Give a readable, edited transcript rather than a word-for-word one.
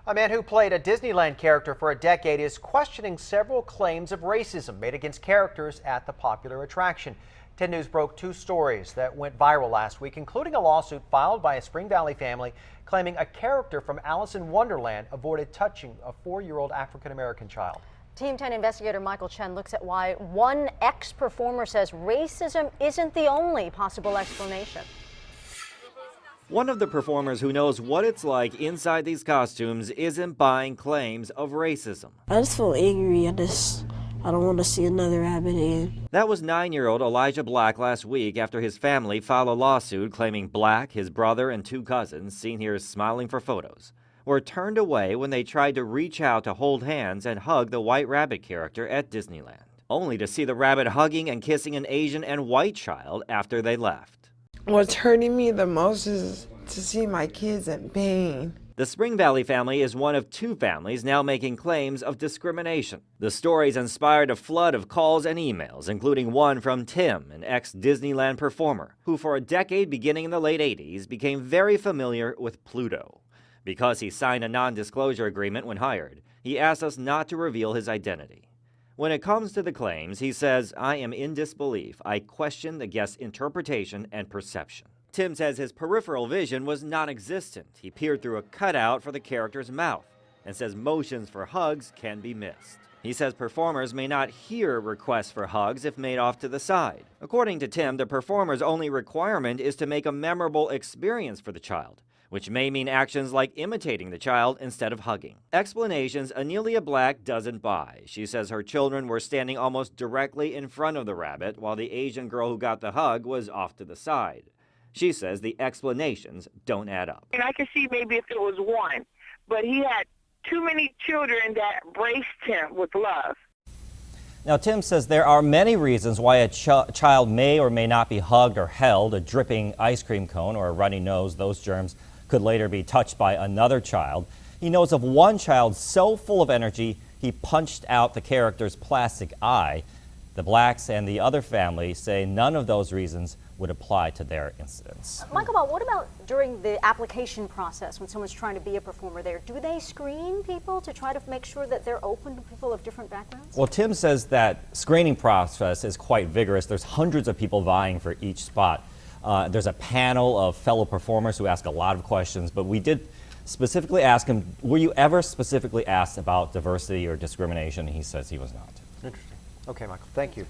A man who played a Disneyland character for a decade is questioning several claims of racism made against characters at the popular attraction. 10 News broke two stories that went viral last week, including a lawsuit filed by a Spring Valley family claiming a character from Alice in Wonderland avoided touching a 4-year-old African-American child. Team 10 investigator Michael Chen looks at why one ex-performer says racism isn't the only possible explanation. One of the performers who knows what it's like inside these costumes isn't buying claims of racism. I just feel angry. I don't want to see another rabbit again. That was 9-year-old Elijah Black last week after his family filed a lawsuit claiming Black, his brother, and 2 cousins, seen here smiling for photos, were turned away when they tried to reach out to hold hands and hug the White Rabbit character at Disneyland, only to see the rabbit hugging and kissing an Asian and white child after they left. What's hurting me the most is to see my kids in pain. The Spring Valley family is one of 2 families now making claims of discrimination. The stories inspired a flood of calls and emails, including one from Tim, an ex-Disneyland performer, who for a decade beginning in the late 80s became very familiar with Pluto. Because he signed a non-disclosure agreement when hired, he asked us not to reveal his identity. When it comes to the claims, he says, "I am in disbelief. I question the guest's interpretation and perception." Tim says his peripheral vision was non-existent. He peered through a cutout for the character's mouth and says motions for hugs can be missed. He says performers may not hear requests for hugs if made off to the side. According to Tim, the performer's only requirement is to make a memorable experience for the child, which may mean actions like imitating the child instead of hugging. Explanations Anelia Black doesn't buy. She says her children were standing almost directly in front of the rabbit while the Asian girl who got the hug was off to the side. She says the explanations don't add up. And I could see maybe if it was one, but he had too many children that embraced him with love. Now, Tim says there are many reasons why a child may or may not be hugged or held. A dripping ice cream cone or a runny nose, those germs could later be touched by another child. He knows of one child so full of energy, he punched out the character's plastic eye. The Blacks and the other family say none of those reasons would apply to their incidents. Michael, what about during the application process when someone's trying to be a performer there? Do they screen people to try to make sure that they're open to people of different backgrounds? Well, Tim says that screening process is quite vigorous. There's hundreds of people vying for each spot. There's a panel of fellow performers who ask a lot of questions, but we did specifically ask him, were you ever specifically asked about diversity or discrimination? He says he was not. Interesting. Okay, Michael, thank you.